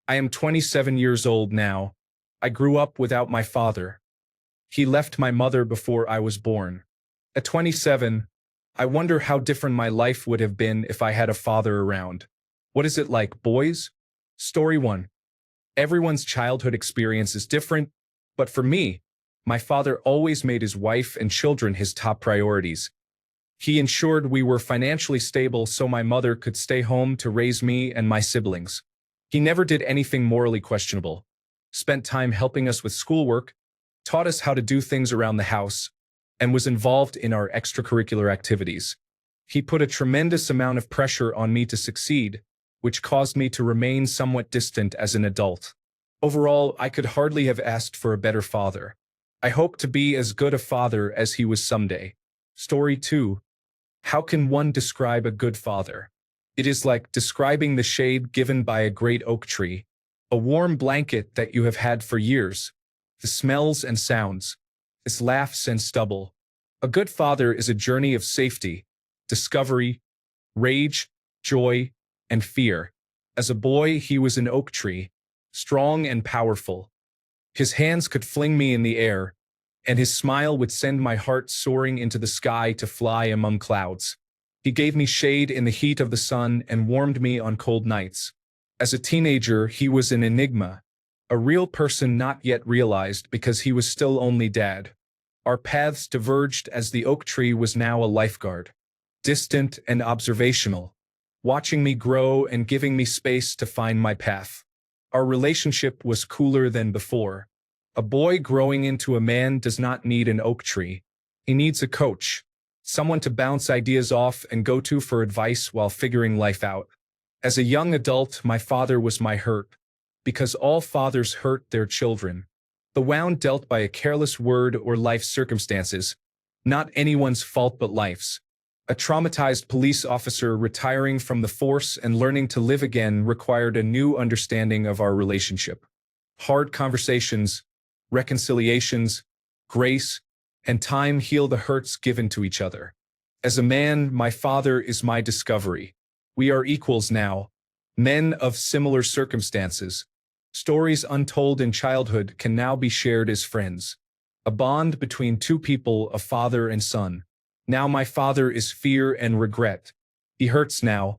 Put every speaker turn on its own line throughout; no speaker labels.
I am 27 years old now. I grew up without my father. He left my mother before I was born. At 27, I wonder how different my life would have been if I had a father around. What is it like, boys? Story 1. Everyone's childhood experience is different, but for me, my father always made his wife and children his top priorities. He ensured we were financially stable so my mother could stay home to raise me and my siblings. He never did anything morally questionable, spent time helping us with schoolwork, taught us how to do things around the house, and was involved in our extracurricular activities. He put a tremendous amount of pressure on me to succeed, which caused me to remain somewhat distant as an adult. Overall, I could hardly have asked for a better father. I hope to be as good a father as he was someday. Story 2. How can one describe a good father? It is like describing the shade given by a great oak tree, a warm blanket that you have had for years, the smells and sounds, its laughs and stubble. A good father is a journey of safety, discovery, rage, joy, and fear. As a boy, he was an oak tree, strong and powerful. His hands could fling me in the air, and his smile would send my heart soaring into the sky to fly among clouds. He gave me shade in the heat of the sun and warmed me on cold nights. As a teenager, he was an enigma, a real person not yet realized because he was still only dad. Our paths diverged as the oak tree was now a lifeguard, distant and observational, watching me grow and giving me space to find my path. Our relationship was cooler than before. A boy growing into a man does not need an oak tree. He needs a coach, someone to bounce ideas off and go to for advice while figuring life out. As a young adult, my father was my hurt, because all fathers hurt their children. The wound dealt by a careless word or life circumstances, not anyone's fault but life's. A traumatized police officer retiring from the force and learning to live again required a new understanding of our relationship. Hard conversations, reconciliations, grace, and time heal the hurts given to each other. As a man, my father is my discovery. We are equals now, men of similar circumstances. Stories untold in childhood can now be shared as friends. A bond between two people, a father and son. Now my father is fear and regret. He hurts now,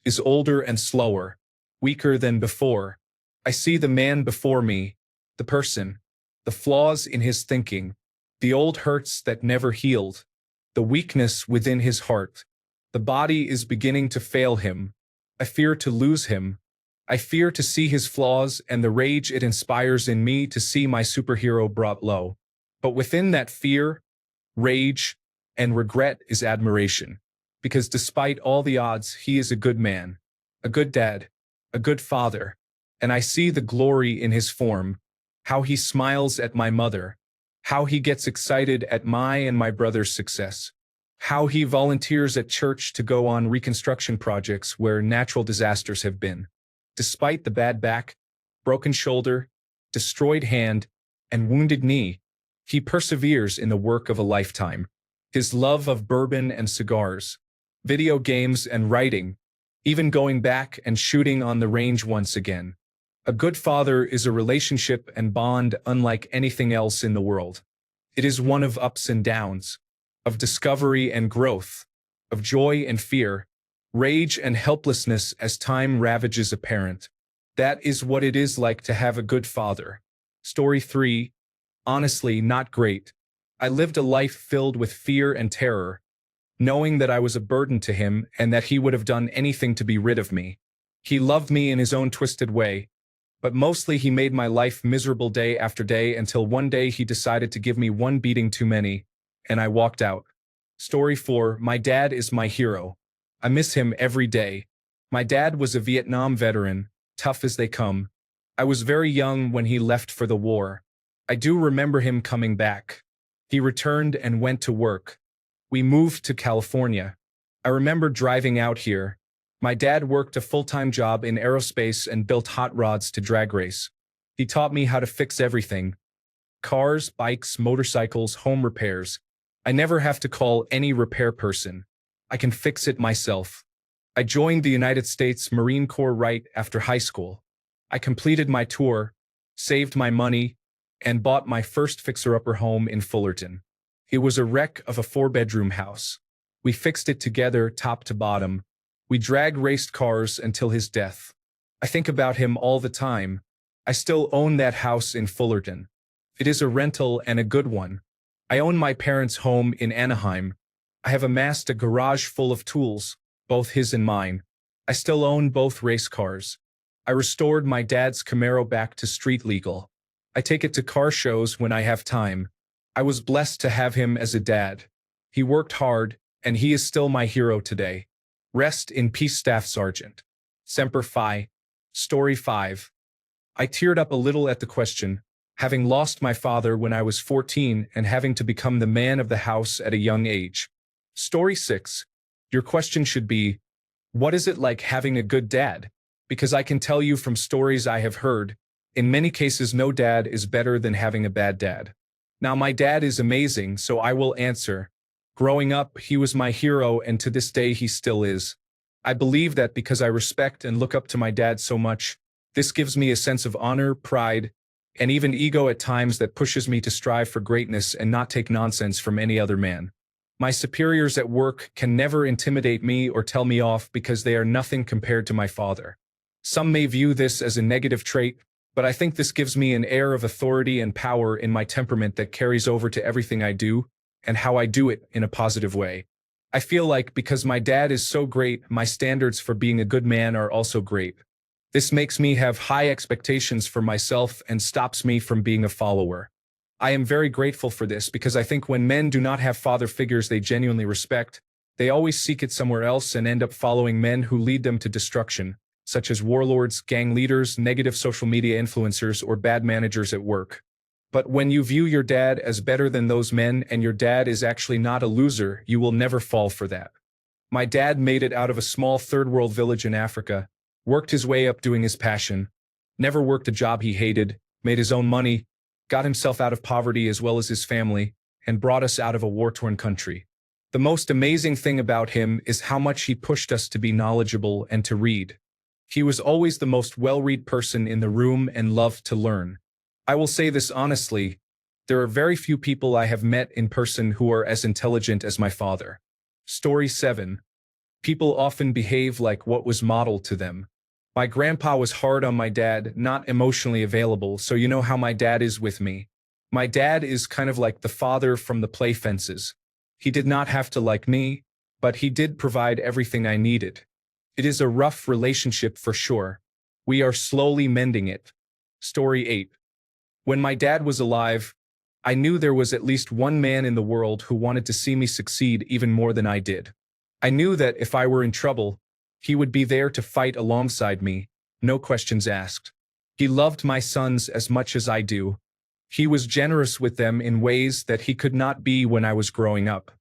is older and slower, weaker than before. I see the man before me, the person, the flaws in his thinking, the old hurts that never healed, the weakness within his heart. The body is beginning to fail him. I fear to lose him. I fear to see his flaws and the rage it inspires in me to see my superhero brought low. But within that fear, rage, and regret is admiration, because despite all the odds, he is a good man, a good dad, a good father, and I see the glory in his form, how he smiles at my mother, how he gets excited at my and my brother's success, how he volunteers at church to go on reconstruction projects where natural disasters have been. Despite the bad back, broken shoulder, destroyed hand, and wounded knee, he perseveres in the work of a lifetime. His love of bourbon and cigars, video games and writing, even going back and shooting on the range once again. A good father is a relationship and bond unlike anything else in the world. It is one of ups and downs, of discovery and growth, of joy and fear, rage and helplessness as time ravages a parent. That is what it is like to have a good father. Story 3. Honestly, not great. I lived a life filled with fear and terror, knowing that I was a burden to him and that he would have done anything to be rid of me. He loved me in his own twisted way, but mostly he made my life miserable day after day until one day he decided to give me one beating too many, and I walked out. Story 4. My dad is my hero. I miss him every day. My dad was a Vietnam veteran, tough as they come. I was very young when he left for the war. I do remember him coming back. He returned and went to work. We moved to California. I remember driving out here. My dad worked a full-time job in aerospace and built hot rods to drag race. He taught me how to fix everything. Cars, bikes, motorcycles, home repairs. I never have to call any repair person. I can fix it myself. I joined the United States Marine Corps right after high school. I completed my tour, saved my money, and bought my first fixer-upper home in Fullerton. It was a wreck of a 4-bedroom house. We fixed it together top to bottom. We drag raced cars until his death. I think about him all the time. I still own that house in Fullerton. It is a rental and a good one. I own my parents' home in Anaheim. I have amassed a garage full of tools, both his and mine. I still own both race cars. I restored my dad's Camaro back to street legal. I take it to car shows when I have time. I was blessed to have him as a dad. He worked hard, and he is still my hero today. Rest in peace, Staff Sergeant. Semper Fi. Story 5. I teared up a little at the question, having lost my father when I was 14 and having to become the man of the house at a young age. Story 6. Your question should be, what is it like having a good dad? Because I can tell you from stories I have heard, in many cases no dad is better than having a bad dad. Now my dad is amazing, so I will answer. Growing up, he was my hero, and to this day he still is. I believe that because I respect and look up to my dad so much, this gives me a sense of honor, pride, and even ego at times that pushes me to strive for greatness and not take nonsense from any other man. My superiors at work can never intimidate me or tell me off because they are nothing compared to my father. Some may view this as a negative trait, but I think this gives me an air of authority and power in my temperament that carries over to everything I do and how I do it in a positive way. I feel like because my dad is so great, my standards for being a good man are also great. This makes me have high expectations for myself and stops me from being a follower. I am very grateful for this because I think when men do not have father figures they genuinely respect, they always seek it somewhere else and end up following men who lead them to destruction, such as warlords, gang leaders, negative social media influencers, or bad managers at work. But when you view your dad as better than those men and your dad is actually not a loser, you will never fall for that. My dad made it out of a small third-world village in Africa, worked his way up doing his passion, never worked a job he hated, made his own money, got himself out of poverty as well as his family, and brought us out of a war-torn country. The most amazing thing about him is how much he pushed us to be knowledgeable and to read. He was always the most well-read person in the room and loved to learn. I will say this honestly, there are very few people I have met in person who are as intelligent as my father. Story 7. People often behave like what was modeled to them. My grandpa was hard on my dad, not emotionally available, so you know how my dad is with me. My dad is kind of like the father from the play fences. He did not have to like me, but he did provide everything I needed. It is a rough relationship for sure. We are slowly mending it. Story 8. When my dad was alive, I knew there was at least one man in the world who wanted to see me succeed even more than I did. I knew that if I were in trouble, he would be there to fight alongside me, no questions asked. He loved my sons as much as I do. He was generous with them in ways that he could not be when I was growing up.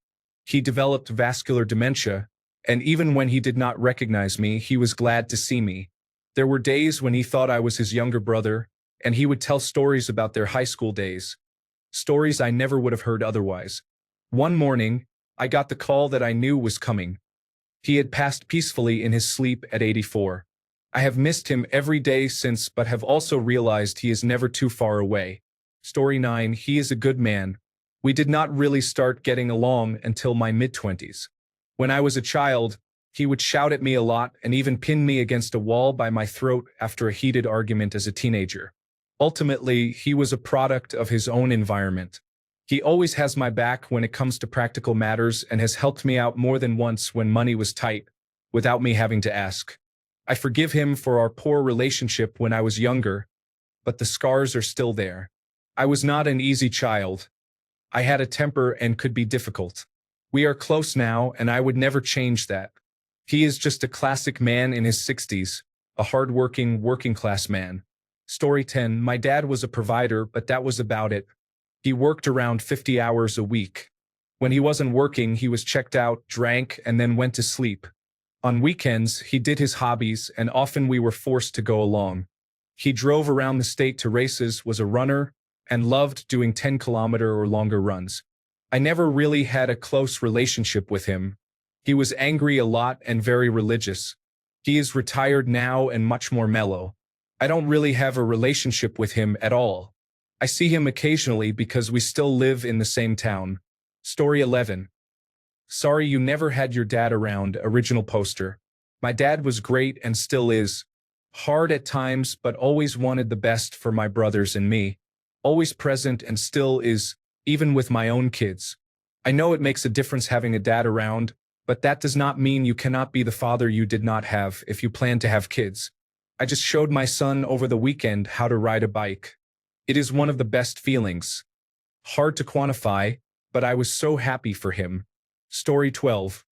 He developed vascular dementia, and even when he did not recognize me, he was glad to see me. There were days when he thought I was his younger brother, and he would tell stories about their high school days. Stories I never would have heard otherwise. One morning, I got the call that I knew was coming. He had passed peacefully in his sleep at 84. I have missed him every day since, but have also realized he is never too far away. Story 9. He is a good man. We did not really start getting along until my mid-20s. When I was a child, he would shout at me a lot and even pin me against a wall by my throat after a heated argument as a teenager. Ultimately, he was a product of his own environment. He always has my back when it comes to practical matters and has helped me out more than once when money was tight, without me having to ask. I forgive him for our poor relationship when I was younger, but the scars are still there. I was not an easy child. I had a temper and could be difficult. We are close now, and I would never change that. He is just a classic man in his 60s, a hard-working, working-class man. Story 10. My dad was a provider, but that was about it. He worked around 50 hours a week. When he wasn't working, he was checked out, drank, and then went to sleep. On weekends, he did his hobbies, and often we were forced to go along. He drove around the state to races, was a runner, and loved doing 10-kilometer or longer runs. I never really had a close relationship with him. He was angry a lot and very religious. He is retired now and much more mellow. I don't really have a relationship with him at all. I see him occasionally because we still live in the same town. Story 11. Sorry you never had your dad around, original poster. My dad was great and still is. Hard at times, but always wanted the best for my brothers and me. Always present and still is, even with my own kids. I know it makes a difference having a dad around, but that does not mean you cannot be the father you did not have if you plan to have kids. I just showed my son over the weekend how to ride a bike. It is one of the best feelings. Hard to quantify, but I was so happy for him. Story 12.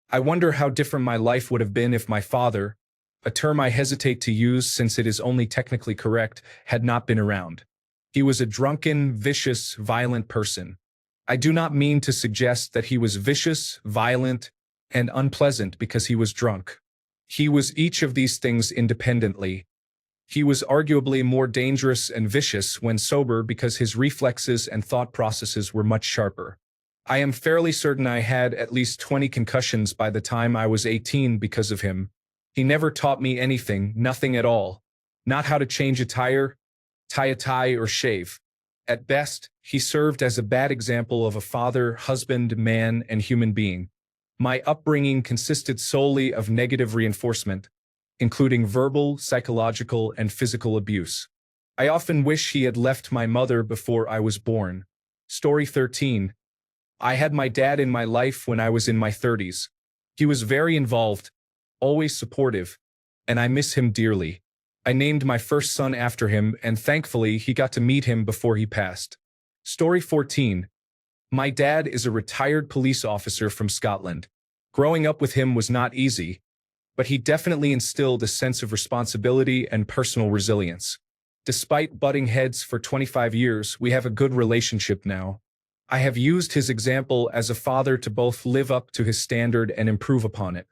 I wonder how different my life would have been if my father, a term I hesitate to use since it is only technically correct, had not been around. He was a drunken, vicious, violent person. I do not mean to suggest that he was vicious, violent, and unpleasant because he was drunk. He was each of these things independently. He was arguably more dangerous and vicious when sober because his reflexes and thought processes were much sharper. I am fairly certain I had at least 20 concussions by the time I was 18 because of him. He never taught me anything, nothing at all. Not how to change a tire, tie a tie, or shave. At best, he served as a bad example of a father, husband, man, and human being. My upbringing consisted solely of negative reinforcement, including verbal, psychological, and physical abuse. I often wish he had left my mother before I was born. Story 13. I had my dad in my life when I was in my 30s. He was very involved, always supportive, and I miss him dearly. I named my first son after him, and thankfully he got to meet him before he passed. Story 14. My dad is a retired police officer from Scotland. Growing up with him was not easy, but he definitely instilled a sense of responsibility and personal resilience. Despite butting heads for 25 years, we have a good relationship now. I have used his example as a father to both live up to his standard and improve upon it.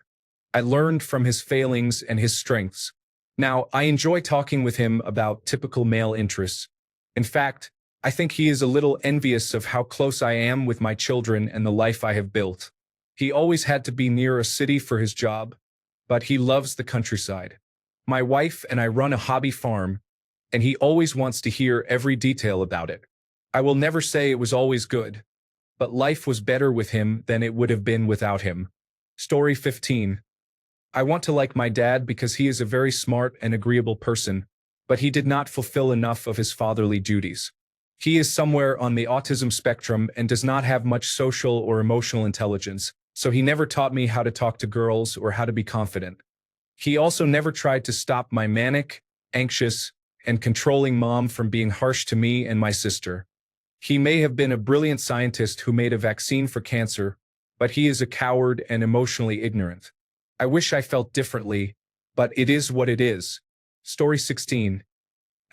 I learned from his failings and his strengths. Now, I enjoy talking with him about typical male interests. In fact, I think he is a little envious of how close I am with my children and the life I have built. He always had to be near a city for his job, but he loves the countryside. My wife and I run a hobby farm, and he always wants to hear every detail about it. I will never say it was always good, but life was better with him than it would have been without him. Story 15. I want to like my dad because he is a very smart and agreeable person, but he did not fulfill enough of his fatherly duties. He is somewhere on the autism spectrum and does not have much social or emotional intelligence, so he never taught me how to talk to girls or how to be confident. He also never tried to stop my manic, anxious, and controlling mom from being harsh to me and my sister. He may have been a brilliant scientist who made a vaccine for cancer, but he is a coward and emotionally ignorant. I wish I felt differently, but it is what it is. Story 16.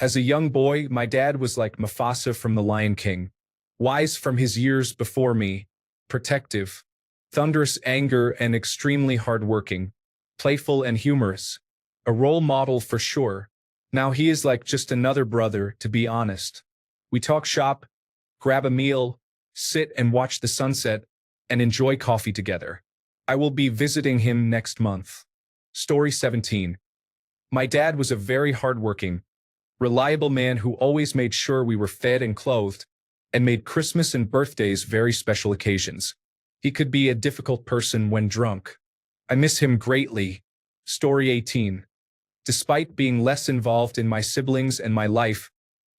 As a young boy, my dad was like Mufasa from The Lion King. Wise from his years before me, protective, thunderous anger and extremely hardworking, playful and humorous. A role model for sure. Now he is like just another brother, to be honest. We talk shop, grab a meal, sit and watch the sunset, and enjoy coffee together. I will be visiting him next month. Story 17. My dad was a very hardworking, reliable man who always made sure we were fed and clothed, and made Christmas and birthdays very special occasions. He could be a difficult person when drunk. I miss him greatly. Story 18. Despite being less involved in my siblings and my life,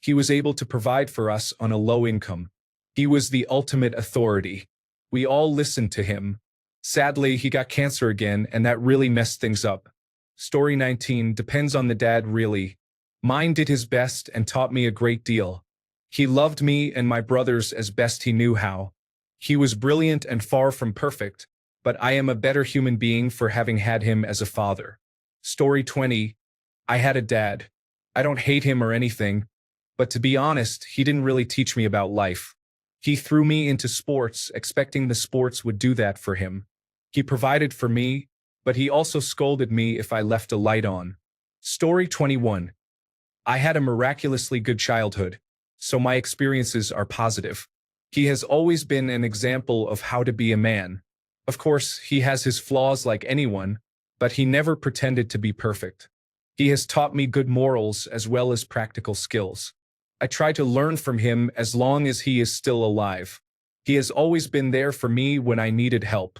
he was able to provide for us on a low income. He was the ultimate authority. We all listened to him. Sadly, he got cancer again, and that really messed things up. Story 19 depends on the dad, really. Mine did his best and taught me a great deal. He loved me and my brothers as best he knew how. He was brilliant and far from perfect, but I am a better human being for having had him as a father. Story 20. I had a dad. I don't hate him or anything, but to be honest, he didn't really teach me about life. He threw me into sports, expecting the sports would do that for him. He provided for me, but he also scolded me if I left a light on. Story 21. I had a miraculously good childhood, so my experiences are positive. He has always been an example of how to be a man. Of course, he has his flaws like anyone, but he never pretended to be perfect. He has taught me good morals as well as practical skills. I try to learn from him as long as he is still alive. He has always been there for me when I needed help.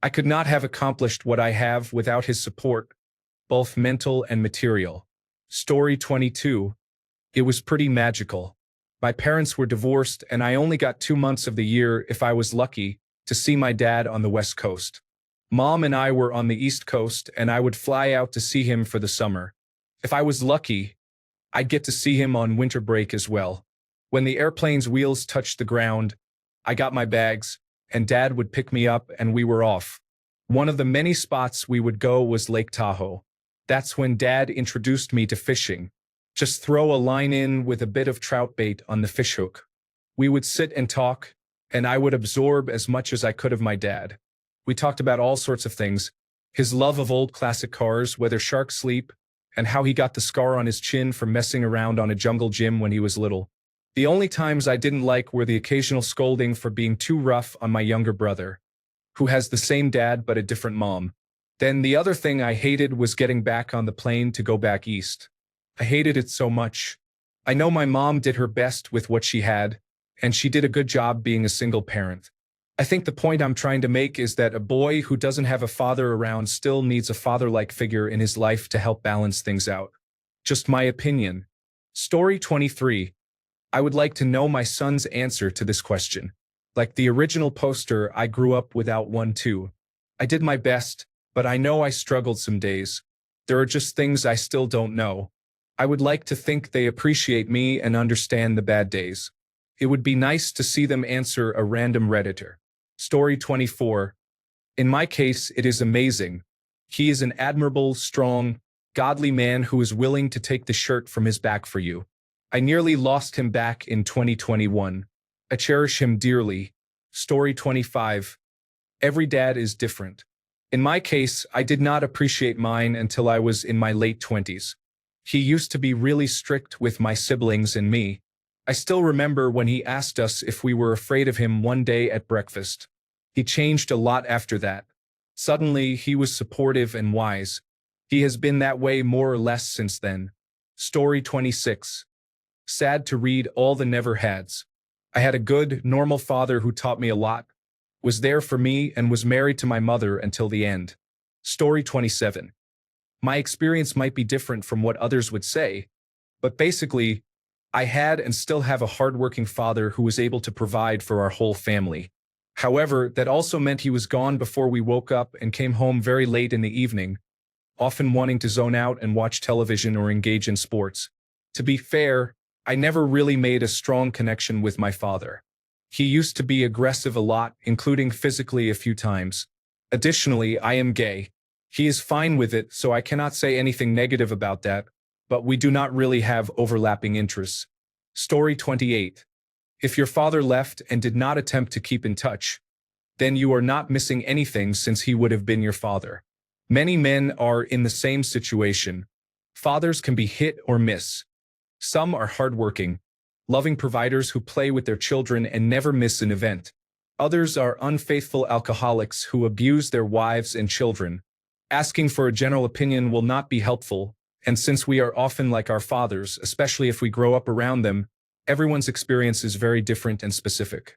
I could not have accomplished what I have without his support, both mental and material. Story 22. It was pretty magical. My parents were divorced and I only got 2 months of the year, if I was lucky, to see my dad on the West Coast. Mom and I were on the East Coast and I would fly out to see him for the summer. If I was lucky, I'd get to see him on winter break as well. When the airplane's wheels touched the ground, I got my bags, and Dad would pick me up and we were off. One of the many spots we would go was Lake Tahoe. That's when Dad introduced me to fishing. Just throw a line in with a bit of trout bait on the fishhook. We would sit and talk, and I would absorb as much as I could of my dad. We talked about all sorts of things, his love of old classic cars, whether sharks sleep, and how he got the scar on his chin for messing around on a jungle gym when he was little. The only times I didn't like were the occasional scolding for being too rough on my younger brother, who has the same dad but a different mom. Then the other thing I hated was getting back on the plane to go back east. I hated it so much. I know my mom did her best with what she had, and she did a good job being a single parent. I think the point I'm trying to make is that a boy who doesn't have a father around still needs a father-like figure in his life to help balance things out. Just my opinion. Story 23. I would like to know my son's answer to this question. Like the original poster, I grew up without one too. I did my best, but I know I struggled some days. There are just things I still don't know. I would like to think they appreciate me and understand the bad days. It would be nice to see them answer a random Redditor. Story 24. In my case, it is amazing. He is an admirable, strong, godly man who is willing to take the shirt from his back for you. I nearly lost him back in 2021. I cherish him dearly. Story 25. Every dad is different. In my case, I did not appreciate mine until I was in my late 20s. He used to be really strict with my siblings and me. I still remember when he asked us if we were afraid of him one day at breakfast. He changed a lot after that. Suddenly, he was supportive and wise. He has been that way more or less since then. Story 26. Sad to read all the never-hads. I had a good, normal father who taught me a lot, was there for me, and was married to my mother until the end. Story 27. My experience might be different from what others would say, but basically, I had and still have a hardworking father who was able to provide for our whole family. However, that also meant he was gone before we woke up and came home very late in the evening, often wanting to zone out and watch television or engage in sports. To be fair, I never really made a strong connection with my father. He used to be aggressive a lot, including physically a few times. Additionally, I am gay. He is fine with it, so I cannot say anything negative about that, but we do not really have overlapping interests. Story 28. If your father left and did not attempt to keep in touch, then you are not missing anything since he would have been your father. Many men are in the same situation. Fathers can be hit or miss. Some are hardworking, loving providers who play with their children and never miss an event. Others are unfaithful alcoholics who abuse their wives and children. Asking for a general opinion will not be helpful, and since we are often like our fathers, especially if we grow up around them, everyone's experience is very different and specific.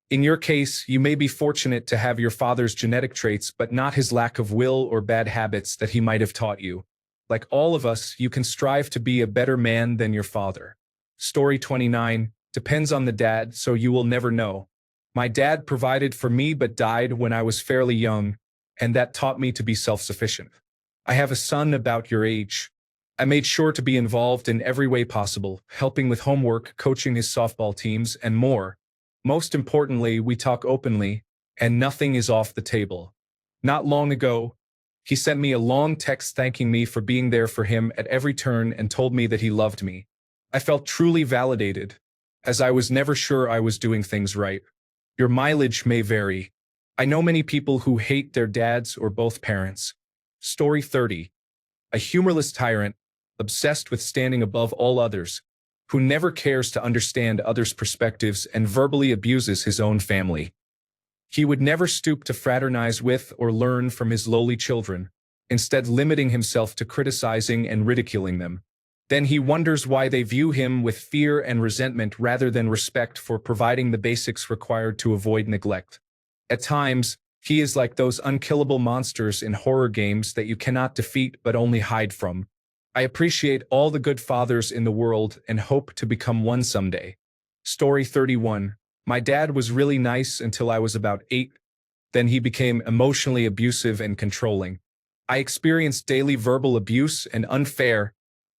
In your case, you may be fortunate to have your father's genetic traits but not his lack of will or bad habits that he might have taught you. Like all of us, you can strive to be a better man than your father. Story 29. Depends on the dad, so you will never know. My dad provided for me but died when I was fairly young, and that taught me to be self-sufficient. I have a son about your age. I made sure to be involved in every way possible, helping with homework, coaching his softball teams, and more. Most importantly, we talk openly, and nothing is off the table. Not long ago, he sent me a long text thanking me for being there for him at every turn and told me that he loved me. I felt truly validated, as I was never sure I was doing things right. Your mileage may vary. I know many people who hate their dads or both parents. Story 30. A humorless tyrant, obsessed with standing above all others, who never cares to understand others' perspectives and verbally abuses his own family. He would never stoop to fraternize with or learn from his lowly children. instead limiting himself to criticizing and ridiculing them. Then he wonders why they view him with fear and resentment rather than respect for providing the basics required to avoid neglect. At times, he is like those unkillable monsters in horror games that you cannot defeat but only hide from. I appreciate all the good fathers in the world and hope to become one someday. Story 31. My dad was really nice until I was about 8. Then he became emotionally abusive and controlling. I experienced daily verbal abuse and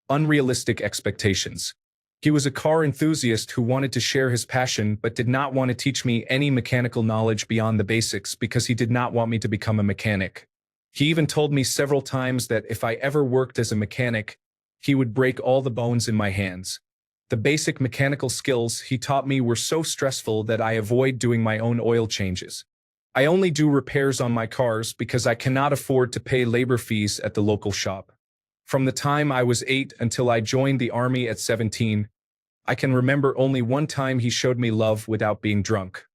unrealistic expectations. He was a car enthusiast who wanted to share his passion but did not want to teach me any mechanical knowledge beyond the basics because he did not want me to become a mechanic. He even told me several times that if I ever worked as a mechanic, he would break all the bones in my hands. The basic mechanical skills he taught me were so stressful that I avoid doing my own oil changes. I only do repairs on my cars because I cannot afford to pay labor fees at the local shop. From the time I was 8 until I joined the army at 17, I can remember only one time he showed me love without being drunk.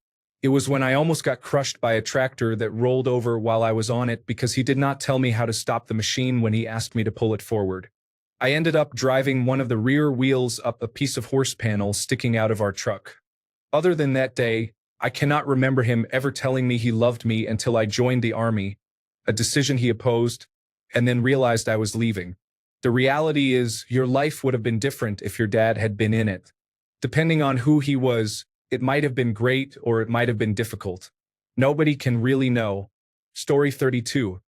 It was when I almost got crushed by a tractor that rolled over while I was on it because he did not tell me how to stop the machine when he asked me to pull it forward. I ended up driving one of the rear wheels up a piece of horse panel sticking out of our truck. Other than that day, I cannot remember him ever telling me he loved me until I joined the army, a decision he opposed, and then realized I was leaving. The reality is, your life would have been different if your dad had been in it. Depending on who he was, it might have been great or it might have been difficult. Nobody can really know. Story 32.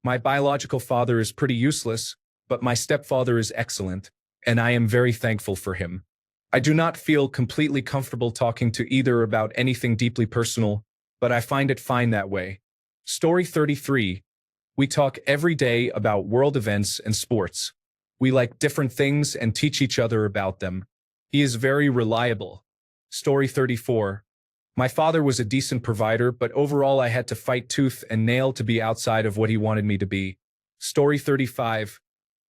My biological father is pretty useless, but my stepfather is excellent, and I am very thankful for him. I do not feel completely comfortable talking to either about anything deeply personal, but I find it fine that way. Story 33. We talk every day about world events and sports. We like different things and teach each other about them. He is very reliable. Story 34. My father was a decent provider, but overall I had to fight tooth and nail to be outside of what he wanted me to be. Story 35.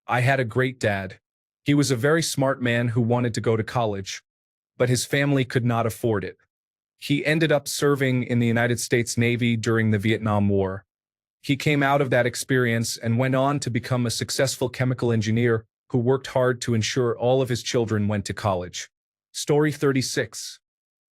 I had a great dad. He was a very smart man who wanted to go to college, but his family could not afford it. He ended up serving in the United States Navy during the Vietnam War. He came out of that experience and went on to become a successful chemical engineer who worked hard to ensure all of his children went to college. Story 36.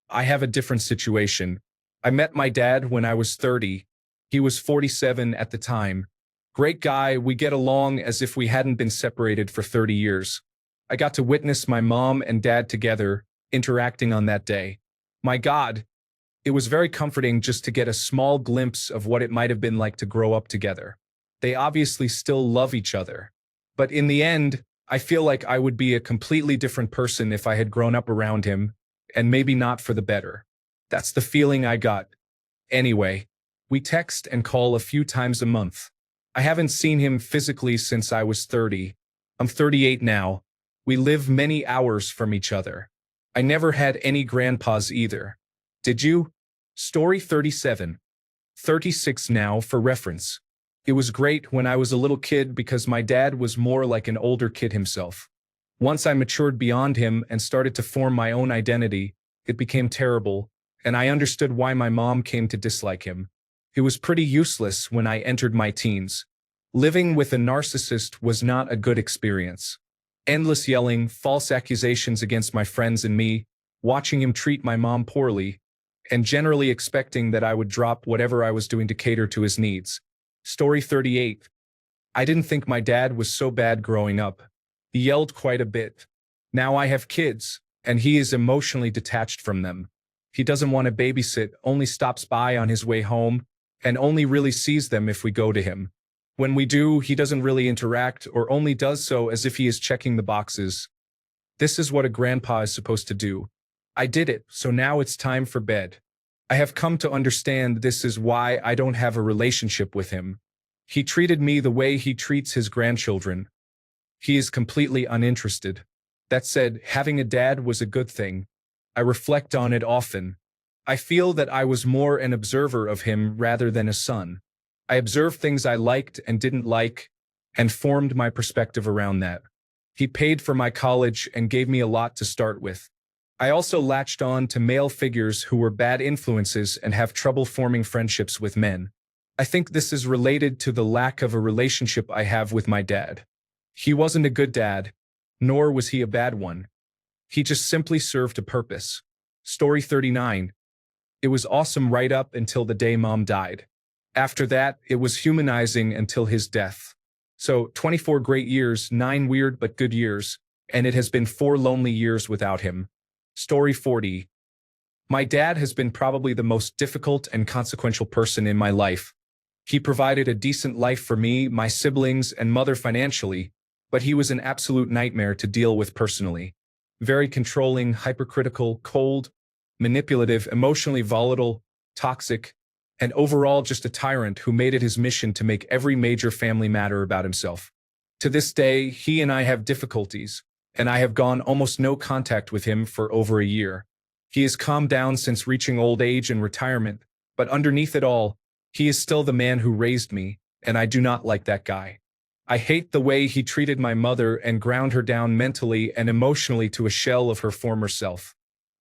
I have a different situation. I met my dad when I was 30. He was 47 at the time. Great guy, we get along as if we hadn't been separated for 30 years. I got to witness my mom and dad together, interacting on that day. My God, it was very comforting just to get a small glimpse of what it might have been like to grow up together. They obviously still love each other. But in the end, I feel like I would be a completely different person if I had grown up around him, and maybe not for the better. That's the feeling I got. Anyway, we text and call a few times a month. I haven't seen him physically since I was 30. I'm 38 now. We live many hours from each other. I never had any grandpas either. Did you? Story 37. 36 now for reference. It was great when I was a little kid because my dad was more like an older kid himself. Once I matured beyond him and started to form my own identity, it became terrible, and I understood why my mom came to dislike him. He was pretty useless when I entered my teens. Living with a narcissist was not a good experience. Endless yelling, false accusations against my friends and me, watching him treat my mom poorly, and generally expecting that I would drop whatever I was doing to cater to his needs. Story 38. I didn't think my dad was so bad growing up. He yelled quite a bit. Now I have kids, and he is emotionally detached from them. He doesn't want to babysit, only stops by on his way home, and only really sees them if we go to him. When we do, he doesn't really interact or only does so as if he is checking the boxes. This is what a grandpa is supposed to do. I did it, so now it's time for bed. I have come to understand this is why I don't have a relationship with him. He treated me the way he treats his grandchildren. He is completely uninterested. That said, having a dad was a good thing. I reflect on it often. I feel that I was more an observer of him rather than a son. I observed things I liked and didn't like, and formed my perspective around that. He paid for my college and gave me a lot to start with. I also latched on to male figures who were bad influences and have trouble forming friendships with men. I think this is related to the lack of a relationship I have with my dad. He wasn't a good dad, nor was he a bad one. He just simply served a purpose. Story 39. It was awesome right up until the day Mom died. After that, it was humanizing until his death. So, 24 great years, 9 weird but good years, and it has been 4 lonely years without him. Story 40. My dad has been probably the most difficult and consequential person in my life. He provided a decent life for me, my siblings, and mother financially, but he was an absolute nightmare to deal with personally. Very controlling, hypercritical, cold, manipulative, emotionally volatile, toxic, and overall just a tyrant who made it his mission to make every major family matter about himself. To this day, he and I have difficulties, and I have gone almost no contact with him for over a year. He has calmed down since reaching old age and retirement, but underneath it all, he is still the man who raised me, and I do not like that guy. I hate the way he treated my mother and ground her down mentally and emotionally to a shell of her former self.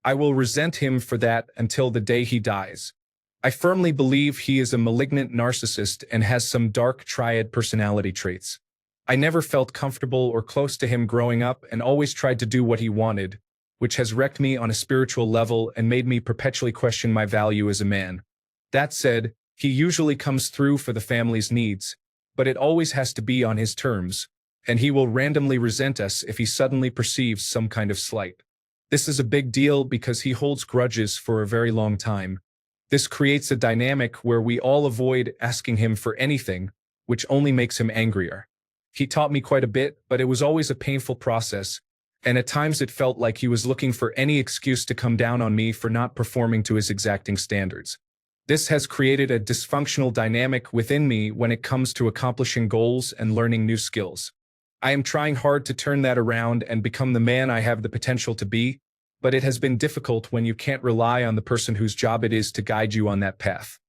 I will resent him for that until the day he dies. I firmly believe he is a malignant narcissist and has some dark triad personality traits. I never felt comfortable or close to him growing up and always tried to do what he wanted, which has wrecked me on a spiritual level and made me perpetually question my value as a man. That said, he usually comes through for the family's needs, but it always has to be on his terms, and he will randomly resent us if he suddenly perceives some kind of slight. This is a big deal because he holds grudges for a very long time. This creates a dynamic where we all avoid asking him for anything, which only makes him angrier. He taught me quite a bit, but it was always a painful process, and at times it felt like he was looking for any excuse to come down on me for not performing to his exacting standards. This has created a dysfunctional dynamic within me when it comes to accomplishing goals and learning new skills. I am trying hard to turn that around and become the man I have the potential to be, but it has been difficult when you can't rely on the person whose job it is to guide you on that path.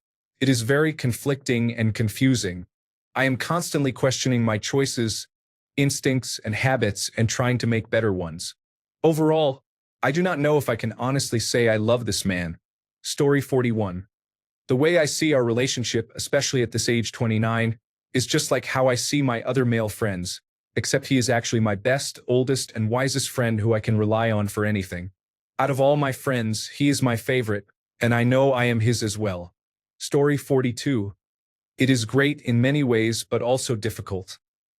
It is very conflicting and confusing. I am constantly questioning my choices, instincts, and habits and trying to make better ones. Overall, I do not know if I can honestly say I love this man. Story 41. The way I see our relationship, especially at this age 29, is just like how I see my other male friends, except he is actually my best, oldest, and wisest friend who I can rely on for anything. Out of all my friends, he is my favorite, and I know I am his as well. Story 42. It is great in many ways, but also difficult.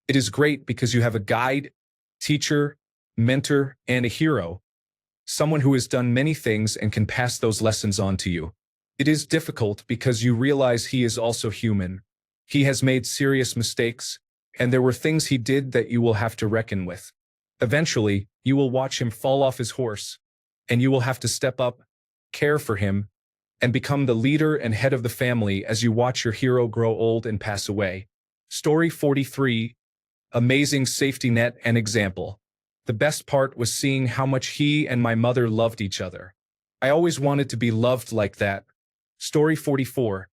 It is great because you have a guide, teacher, mentor, and a hero. Someone who has done many things and can pass those lessons on to you. It is difficult because you realize he is also human. He has made serious mistakes, and there were things he did that you will have to reckon with. Eventually, you will watch him fall off his horse, and you will have to step up, care for him, and become the leader and head of the family as you watch your hero grow old and pass away. Story 43. Amazing safety net and example. The best part was seeing how much he and my mother loved each other. I always wanted to be loved like that. Story 44.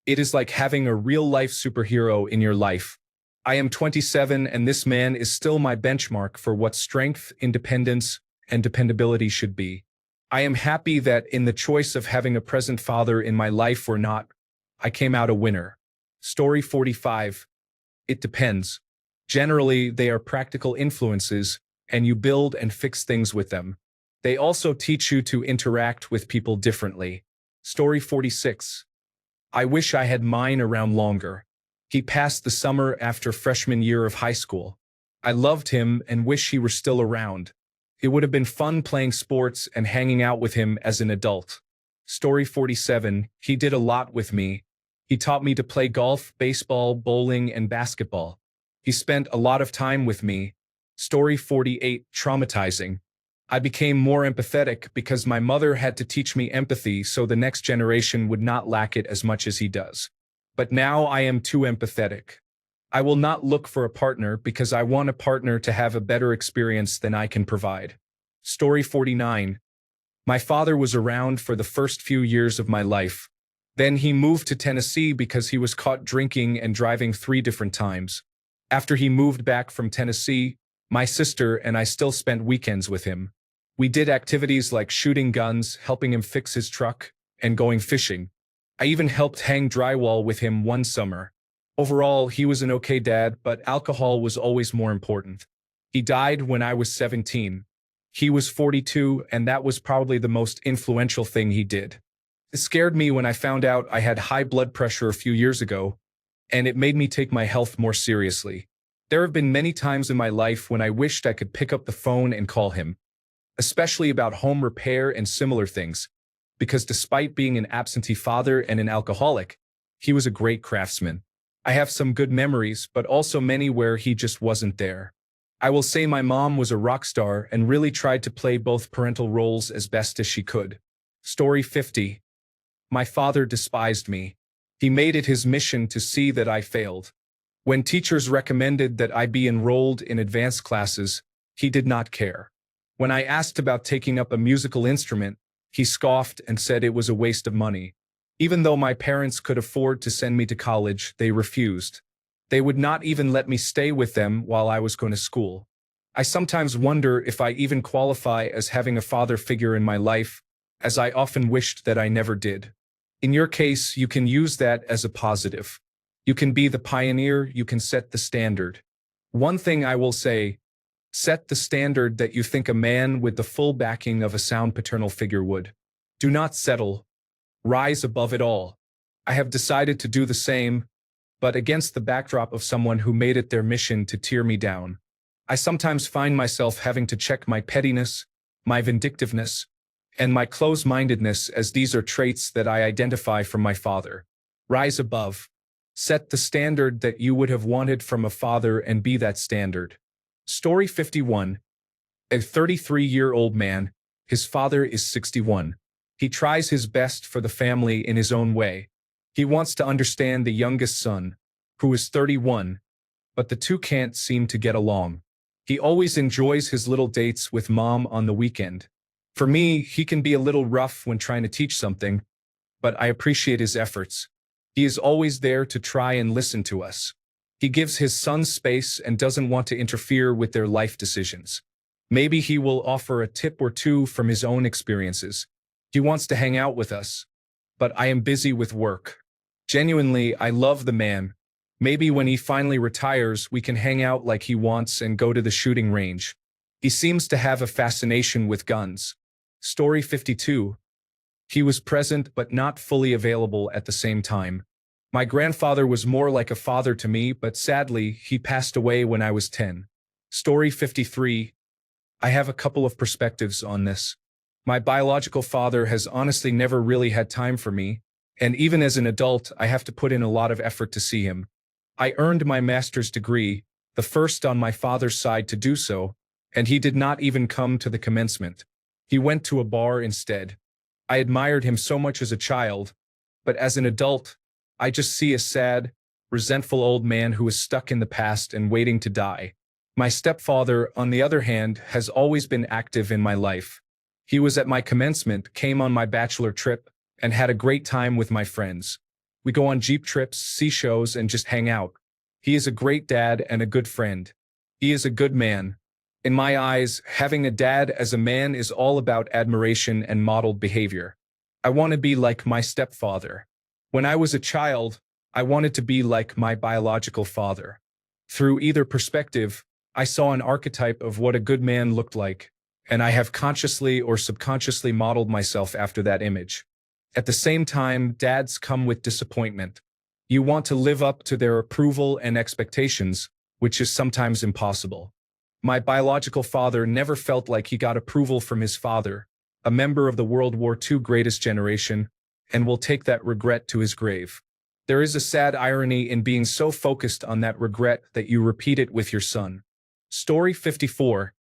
It is like having a real-life superhero in your life. I am 27 and this man is still my benchmark for what strength, independence, and dependability should be. I am happy that in the choice of having a present father in my life or not, I came out a winner. Story 45. It depends. Generally, they are practical influences, and you build and fix things with them. They also teach you to interact with people differently. Story 46. I wish I had mine around longer. He passed the summer after freshman year of high school. I loved him and wish he were still around. It would have been fun playing sports and hanging out with him as an adult. Story 47. He did a lot with me. He taught me to play golf, baseball, bowling, and basketball. He spent a lot of time with me. Story 48. Traumatizing. I became more empathetic because my mother had to teach me empathy so the next generation would not lack it as much as he does. But now I am too empathetic. I will not look for a partner because I want a partner to have a better experience than I can provide. Story 49. My father was around for the first few years of my life. Then he moved to Tennessee because he was caught drinking and driving 3 different times. After he moved back from Tennessee, my sister and I still spent weekends with him. We did activities like shooting guns, helping him fix his truck, and going fishing. I even helped hang drywall with him one summer. Overall, he was an okay dad, but alcohol was always more important. He died when I was 17. He was 42, and that was probably the most influential thing he did. It scared me when I found out I had high blood pressure a few years ago, and it made me take my health more seriously. There have been many times in my life when I wished I could pick up the phone and call him, especially about home repair and similar things, because despite being an absentee father and an alcoholic, he was a great craftsman. I have some good memories, but also many where he just wasn't there. I will say my mom was a rock star and really tried to play both parental roles as best as she could. Story 50. My father despised me. He made it his mission to see that I failed. When teachers recommended that I be enrolled in advanced classes, he did not care. When I asked about taking up a musical instrument, he scoffed and said it was a waste of money. Even though my parents could afford to send me to college, they refused. They would not even let me stay with them while I was going to school. I sometimes wonder if I even qualify as having a father figure in my life, as I often wished that I never did. In your case, you can use that as a positive. You can be the pioneer, you can set the standard. One thing I will say, set the standard that you think a man with the full backing of a sound paternal figure would. Do not settle. Rise above it all. I have decided to do the same, but against the backdrop of someone who made it their mission to tear me down. I sometimes find myself having to check my pettiness, my vindictiveness, and my close-mindedness, as these are traits that I identify from my father. Rise above. Set the standard that you would have wanted from a father and be that standard. Story 51. A 33-year-old man, his father is 61. He tries his best for the family in his own way. He wants to understand the youngest son, who is 31, but the two can't seem to get along. He always enjoys his little dates with mom on the weekend. For me, he can be a little rough when trying to teach something, but I appreciate his efforts. He is always there to try and listen to us. He gives his son space and doesn't want to interfere with their life decisions. Maybe he will offer a tip or two from his own experiences. He wants to hang out with us, but I am busy with work. Genuinely, I love the man. Maybe when he finally retires, we can hang out like he wants and go to the shooting range. He seems to have a fascination with guns. Story 52. He was present but not fully available at the same time. My grandfather was more like a father to me, but sadly, he passed away when I was 10. Story 53. I have a couple of perspectives on this. My biological father has honestly never really had time for me, and even as an adult, I have to put in a lot of effort to see him. I earned my master's degree, the first on my father's side to do so, and he did not even come to the commencement. He went to a bar instead. I admired him so much as a child, but as an adult, I just see a sad, resentful old man who is stuck in the past and waiting to die. My stepfather, on the other hand, has always been active in my life. He was at my commencement, came on my bachelor trip, and had a great time with my friends. We go on Jeep trips, see shows, and just hang out. He is a great dad and a good friend. He is a good man. In my eyes, having a dad as a man is all about admiration and modeled behavior. I want to be like my stepfather. When I was a child, I wanted to be like my biological father. Through either perspective, I saw an archetype of what a good man looked like, and I have consciously or subconsciously modeled myself after that image. At the same time, dads come with disappointment. You want to live up to their approval and expectations, which is sometimes impossible. My biological father never felt like he got approval from his father, a member of the World War II greatest generation, and will take that regret to his grave. There is a sad irony in being so focused on that regret that you repeat it with your son. Story 54.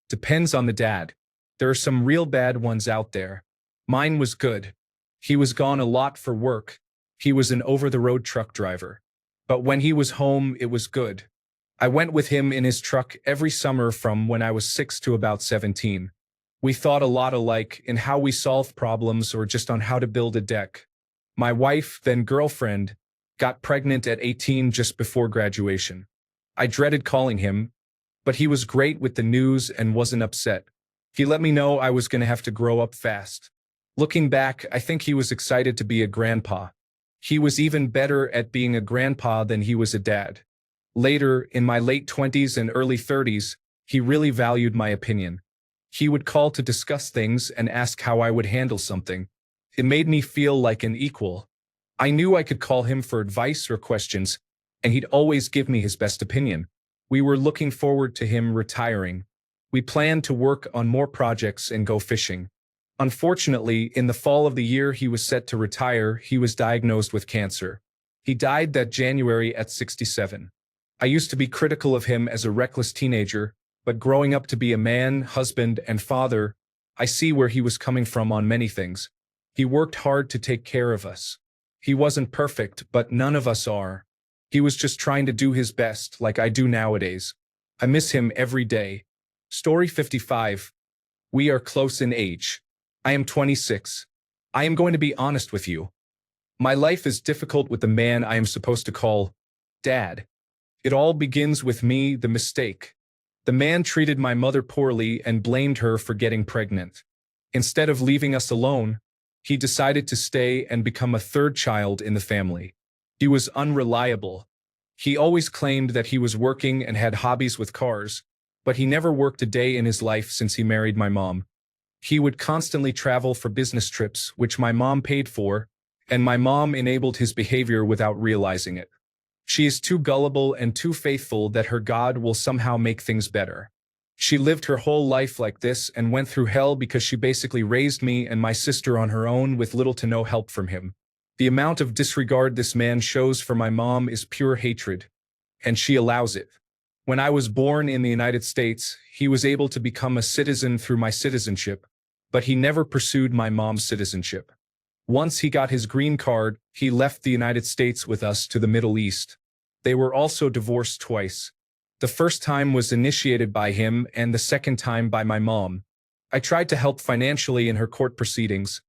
Depends on the dad. There are some real bad ones out there. Mine was good. He was gone a lot for work. He was an over-the-road truck driver. But when he was home, it was good. I went with him in his truck every summer from when I was 6 to about 17. We thought a lot alike in how we solved problems or just on how to build a deck. My wife, then girlfriend, got pregnant at 18 just before graduation. I dreaded calling him, but he was great with the news and wasn't upset. He let me know I was going to have to grow up fast. Looking back, I think he was excited to be a grandpa. He was even better at being a grandpa than he was a dad. Later, in my late 20s and early 30s, he really valued my opinion. He would call to discuss things and ask how I would handle something. It made me feel like an equal. I knew I could call him for advice or questions, and he'd always give me his best opinion. We were looking forward to him retiring. We planned to work on more projects and go fishing. Unfortunately, in the fall of the year he was set to retire, he was diagnosed with cancer. He died that January at 67. I used to be critical of him as a reckless teenager, but growing up to be a man, husband, and father, I see where he was coming from on many things. He worked hard to take care of us. He wasn't perfect, but none of us are. He was just trying to do his best, like I do nowadays. I miss him every day. Story 55. We are close in age. I am 26. I am going to be honest with you. My life is difficult with the man I am supposed to call Dad. It all begins with me, the mistake. The man treated my mother poorly and blamed her for getting pregnant. Instead of leaving us alone, he decided to stay and become a third child in the family. He was unreliable. He always claimed that he was working and had hobbies with cars, but he never worked a day in his life since he married my mom. He would constantly travel for business trips, which my mom paid for, and my mom enabled his behavior without realizing it. She is too gullible and too faithful that her God will somehow make things better. She lived her whole life like this and went through hell because she basically raised me and my sister on her own with little to no help from him. The amount of disregard this man shows for my mom is pure hatred, and she allows it. When I was born in the United States, he was able to become a citizen through my citizenship, but he never pursued my mom's citizenship. Once he got his green card, he left the United States with us to the Middle East. They were also divorced twice. The first time was initiated by him and the second time by my mom. I tried to help financially in her court proceedings,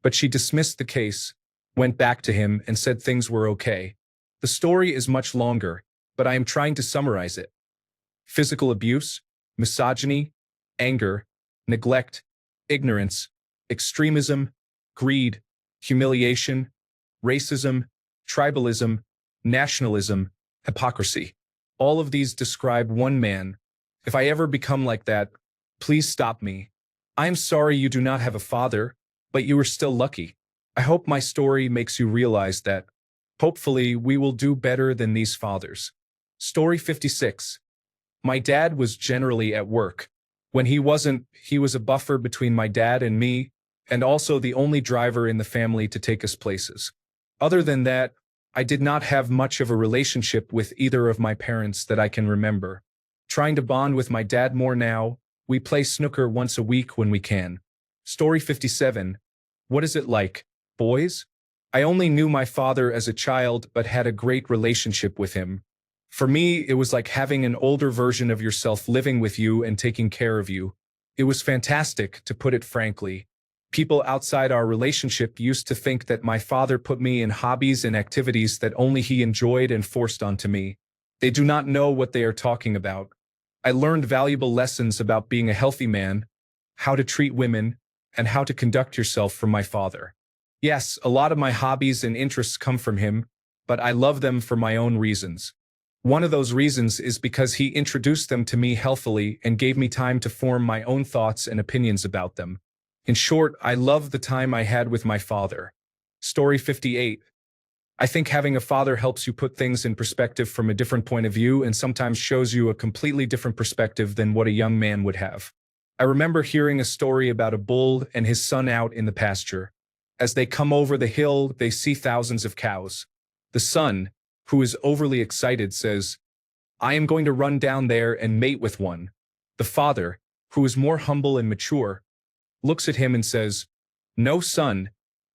but she dismissed the case, went back to him, and said things were okay. The story is much longer, but I am trying to summarize it. Physical abuse, misogyny, anger, neglect, ignorance, extremism, greed, humiliation, racism, tribalism, nationalism, hypocrisy. All of these describe one man. If I ever become like that, please stop me. I am sorry you do not have a father, but you are still lucky. I hope my story makes you realize that, hopefully, we will do better than these fathers. Story 56. My dad was generally at work. When he wasn't, he was a buffer between my dad and me, and also the only driver in the family to take us places. Other than that, I did not have much of a relationship with either of my parents that I can remember. Trying to bond with my dad more now, we play snooker once a week when we can. Story 57. What is it like, boys? I only knew my father as a child but had a great relationship with him. For me, it was like having an older version of yourself living with you and taking care of you. It was fantastic, to put it frankly. People outside our relationship used to think that my father put me in hobbies and activities that only he enjoyed and forced onto me. They do not know what they are talking about. I learned valuable lessons about being a healthy man, how to treat women, and how to conduct yourself from my father. Yes, a lot of my hobbies and interests come from him, but I love them for my own reasons. One of those reasons is because he introduced them to me healthily and gave me time to form my own thoughts and opinions about them. In short, I love the time I had with my father. Story 58. I think having a father helps you put things in perspective from a different point of view and sometimes shows you a completely different perspective than what a young man would have. I remember hearing a story about a bull and his son out in the pasture. As they come over the hill, they see thousands of cows. The son, who is overly excited, says, "I am going to run down there and mate with one." The father, who is more humble and mature, looks at him and says, "No, son,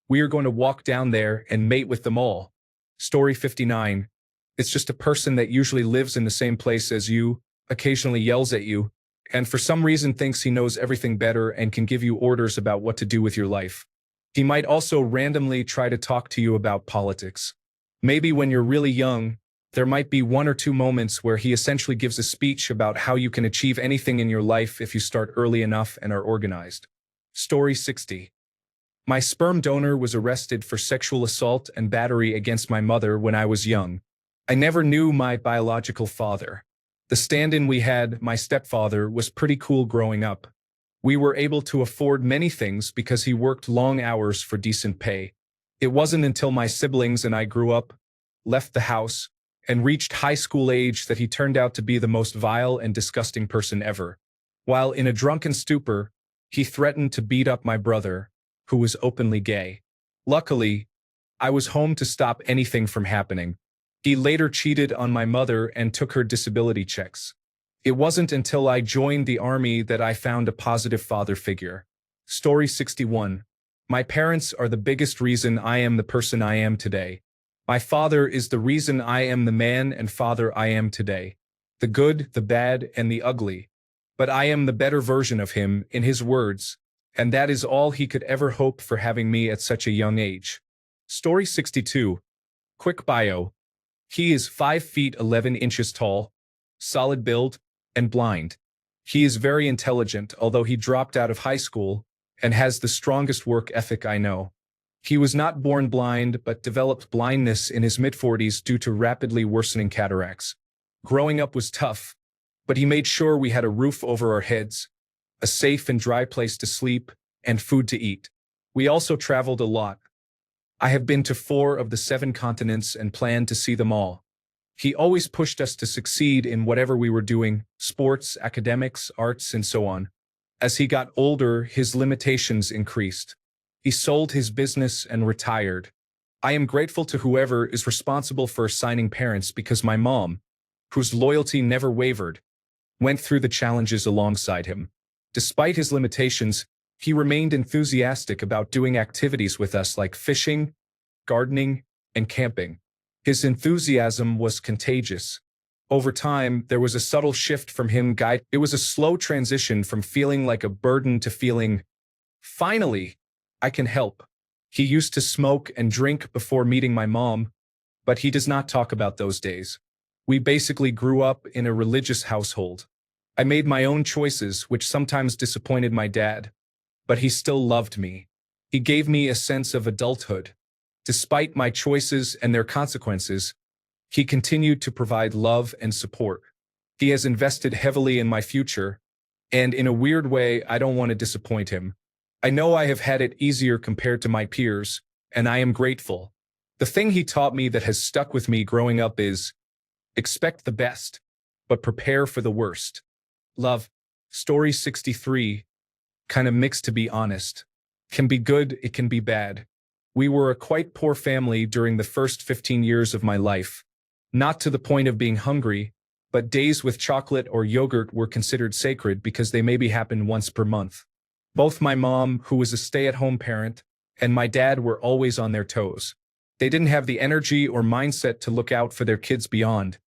we are going to walk down there and mate with them all." Story 59. It's just a person that usually lives in the same place as you, occasionally yells at you, and for some reason thinks he knows everything better and can give you orders about what to do with your life. He might also randomly try to talk to you about politics. Maybe when you're really young, there might be one or two moments where he essentially gives a speech about how you can achieve anything in your life if you start early enough and are organized. Story 60. My sperm donor was arrested for sexual assault and battery against my mother when I was young. I never knew my biological father. The stand-in we had, my stepfather, was pretty cool growing up. We were able to afford many things because he worked long hours for decent pay. It wasn't until my siblings and I grew up, left the house, and reached high school age that he turned out to be the most vile and disgusting person ever. While in a drunken stupor, he threatened to beat up my brother, who was openly gay. Luckily, I was home to stop anything from happening. He later cheated on my mother and took her disability checks. It wasn't until I joined the army that I found a positive father figure. Story 61. My parents are the biggest reason I am the person I am today. My father is the reason I am the man and father I am today. The good, the bad, and the ugly. But I am the better version of him, in his words, and that is all he could ever hope for having me at such a young age. Story 62. Quick bio. He is 5 feet 11 inches tall, solid build, and blind. He is very intelligent, although he dropped out of high school, and has the strongest work ethic I know. He was not born blind, but developed blindness in his mid-40s due to rapidly worsening cataracts. Growing up was tough, but he made sure we had a roof over our heads, a safe and dry place to sleep, and food to eat. We also traveled a lot. I have been to 4 of the 7 continents and plan to see them all. He always pushed us to succeed in whatever we were doing, sports, academics, arts, and so on. As he got older, his limitations increased. He sold his business and retired. I am grateful to whoever is responsible for assigning parents because my mom, whose loyalty never wavered, went through the challenges alongside him. Despite his limitations, he remained enthusiastic about doing activities with us like fishing, gardening, and camping. His enthusiasm was contagious. Over time, there was a subtle shift from him. It was a slow transition from feeling like a burden to feeling, finally, I can help. He used to smoke and drink before meeting my mom, but he does not talk about those days. We basically grew up in a religious household. I made my own choices, which sometimes disappointed my dad, but he still loved me. He gave me a sense of adulthood. Despite my choices and their consequences, he continued to provide love and support. He has invested heavily in my future, and in a weird way, I don't want to disappoint him. I know I have had it easier compared to my peers, and I am grateful. The thing he taught me that has stuck with me growing up is, expect the best, but prepare for the worst. Love. Story 63. Kind of mixed, to be honest. Can be good, it can be bad. We were a quite poor family during the first 15 years of my life. Not to the point of being hungry, but days with chocolate or yogurt were considered sacred because they maybe happened once per month. Both my mom, who was a stay-at-home parent, and my dad were always on their toes. They didn't have the energy or mindset to look out for their kids beyond.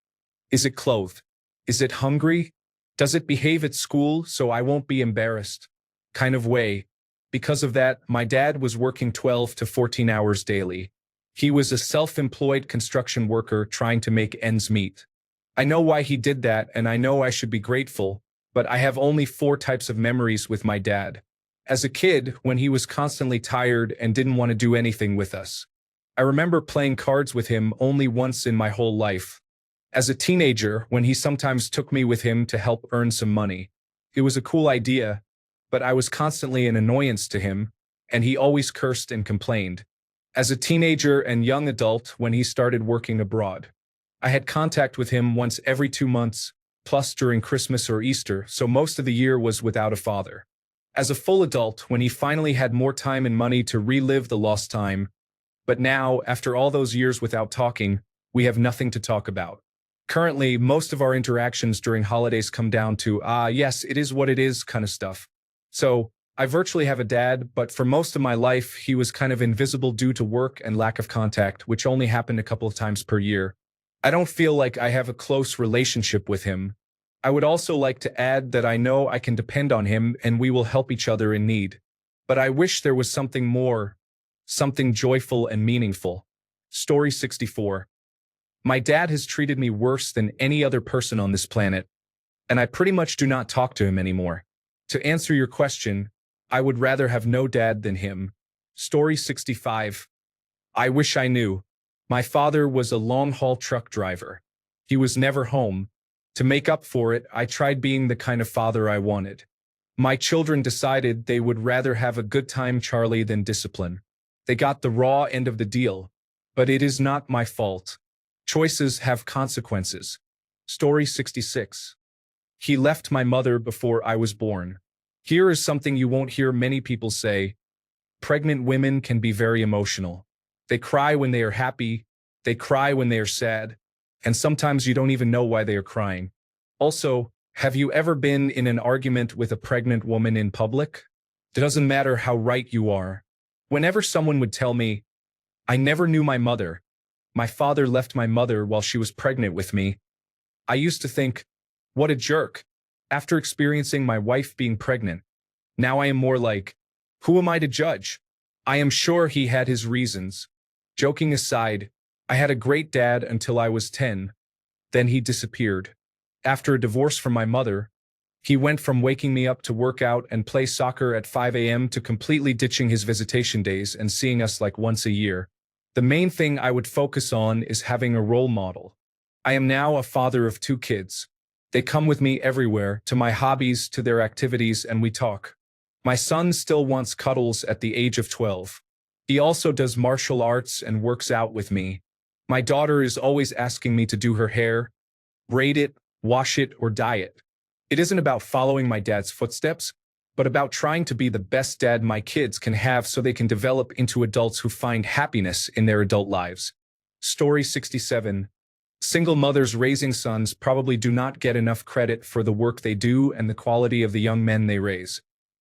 Is it clothed? Is it hungry? Does it behave at school so I won't be embarrassed? Kind of way. Because of that, my dad was working 12 to 14 hours daily. He was a self-employed construction worker trying to make ends meet. I know why he did that, and I know I should be grateful, but I have only 4 types of memories with my dad. As a kid, when he was constantly tired and didn't want to do anything with us. I remember playing cards with him only once in my whole life. As a teenager, when he sometimes took me with him to help earn some money. It was a cool idea, but I was constantly an annoyance to him, and he always cursed and complained. As a teenager and young adult, when he started working abroad, I had contact with him once every 2 months, plus during Christmas or Easter, so most of the year was without a father. As a full adult, when he finally had more time and money to relive the lost time, but now, after all those years without talking, we have nothing to talk about. Currently, most of our interactions during holidays come down to, yes, it is what it is kind of stuff. So, I virtually have a dad, but for most of my life, he was kind of invisible due to work and lack of contact, which only happened a couple of times per year. I don't feel like I have a close relationship with him. I would also like to add that I know I can depend on him and we will help each other in need. But I wish there was something more, something joyful and meaningful. Story 64. My dad has treated me worse than any other person on this planet, and I pretty much do not talk to him anymore. To answer your question, I would rather have no dad than him. Story 65. I wish I knew. My father was a long-haul truck driver. He was never home. To make up for it, I tried being the kind of father I wanted. My children decided they would rather have a good time, Charlie, than discipline. They got the raw end of the deal. But it is not my fault. Choices have consequences. Story 66. He left my mother before I was born. Here is something you won't hear many people say. Pregnant women can be very emotional. They cry when they are happy, they cry when they are sad, and sometimes you don't even know why they are crying. Also, have you ever been in an argument with a pregnant woman in public? It doesn't matter how right you are. Whenever someone would tell me, I never knew my mother, my father left my mother while she was pregnant with me, I used to think, what a jerk. After experiencing my wife being pregnant, now I am more like, who am I to judge? I am sure he had his reasons. Joking aside, I had a great dad until I was 10. Then he disappeared. After a divorce from my mother, he went from waking me up to work out and play soccer at 5 a.m. to completely ditching his visitation days and seeing us like once a year. The main thing I would focus on is having a role model. I am now a father of 2 kids. They come with me everywhere, to my hobbies, to their activities, and we talk. My son still wants cuddles at the age of 12. He also does martial arts and works out with me. My daughter is always asking me to do her hair, braid it, wash it, or dye it. It isn't about following my dad's footsteps, but about trying to be the best dad my kids can have so they can develop into adults who find happiness in their adult lives. Story 67. Single mothers raising sons probably do not get enough credit for the work they do and the quality of the young men they raise.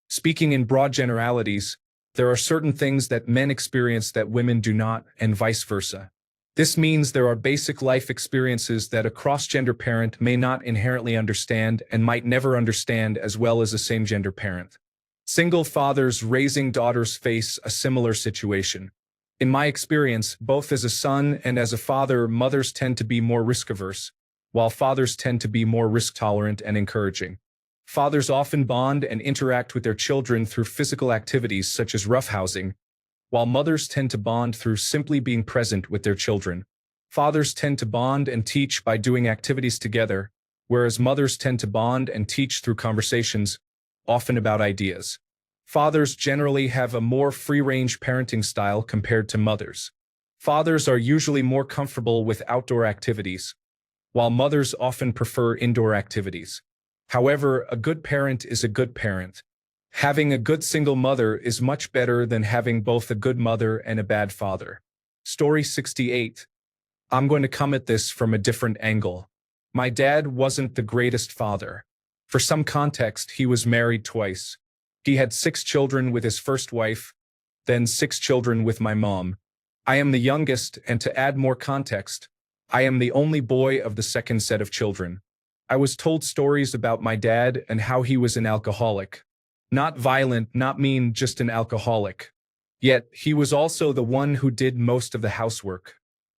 Speaking in broad generalities, there are certain things that men experience that women do not, and vice versa. This means there are basic life experiences that a cross-gender parent may not inherently understand and might never understand as well as a same-gender parent. Single fathers raising daughters face a similar situation. In my experience, both as a son and as a father, mothers tend to be more risk-averse, while fathers tend to be more risk-tolerant and encouraging. Fathers often bond and interact with their children through physical activities such as roughhousing, while mothers tend to bond through simply being present with their children. Fathers tend to bond and teach by doing activities together, whereas mothers tend to bond and teach through conversations, often about ideas. Fathers generally have a more free-range parenting style compared to mothers. Fathers are usually more comfortable with outdoor activities, while mothers often prefer indoor activities. However, a good parent is a good parent. Having a good single mother is much better than having both a good mother and a bad father. Story 68. I'm going to come at this from a different angle. My dad wasn't the greatest father. For some context, he was married twice. He had 6 children with his first wife, then 6 children with my mom. I am the youngest, and to add more context, I am the only boy of the second set of children. I was told stories about my dad and how he was an alcoholic. Not violent, not mean, just an alcoholic. Yet, he was also the one who did most of the housework.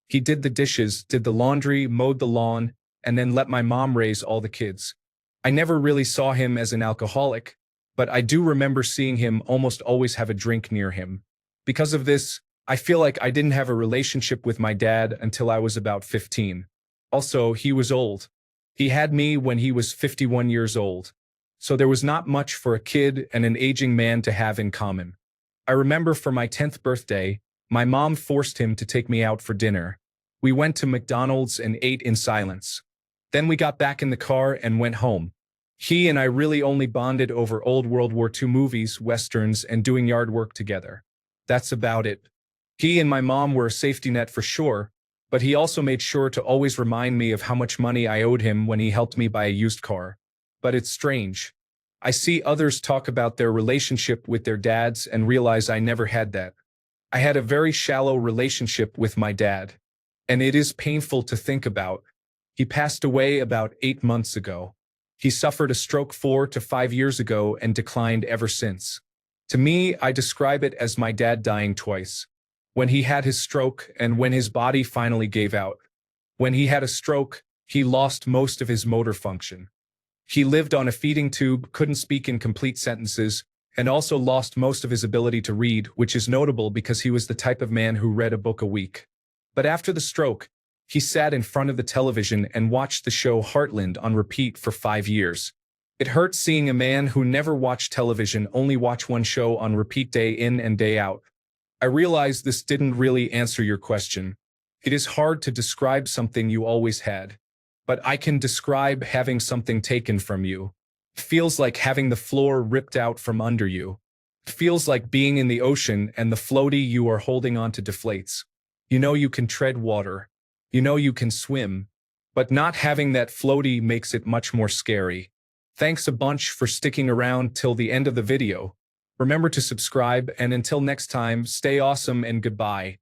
He did the dishes, did the laundry, mowed the lawn, and then let my mom raise all the kids. I never really saw him as an alcoholic, but I do remember seeing him almost always have a drink near him. Because of this, I feel like I didn't have a relationship with my dad until I was about 15. Also, he was old. He had me when he was 51 years old. So there was not much for a kid and an aging man to have in common. I remember for my 10th birthday, my mom forced him to take me out for dinner. We went to McDonald's and ate in silence. Then we got back in the car and went home. He and I really only bonded over old World War II movies, westerns, and doing yard work together. That's about it. He and my mom were a safety net for sure, but he also made sure to always remind me of how much money I owed him when he helped me buy a used car. But it's strange. I see others talk about their relationship with their dads and realize I never had that. I had a very shallow relationship with my dad. And it is painful to think about. He passed away about 8 months ago. He suffered a stroke 4 to 5 years ago and declined ever since. To me, I describe it as my dad dying twice. When he had his stroke and when his body finally gave out. When he had a stroke, he lost most of his motor function. He lived on a feeding tube, couldn't speak in complete sentences, and also lost most of his ability to read, which is notable because he was the type of man who read a book a week. But after the stroke, he sat in front of the television and watched the show Heartland on repeat for 5 years. It hurt seeing a man who never watched television only watch one show on repeat day in and day out. I realize this didn't really answer your question. It is hard to describe something you always had. But I can describe having something taken from you. Feels like having the floor ripped out from under you. Feels like being in the ocean and the floaty you are holding onto deflates. You know you can tread water. You know you can swim. But not having that floaty makes it much more scary. Thanks a bunch for sticking around till the end of the video. Remember to subscribe, and until next time, stay awesome and goodbye.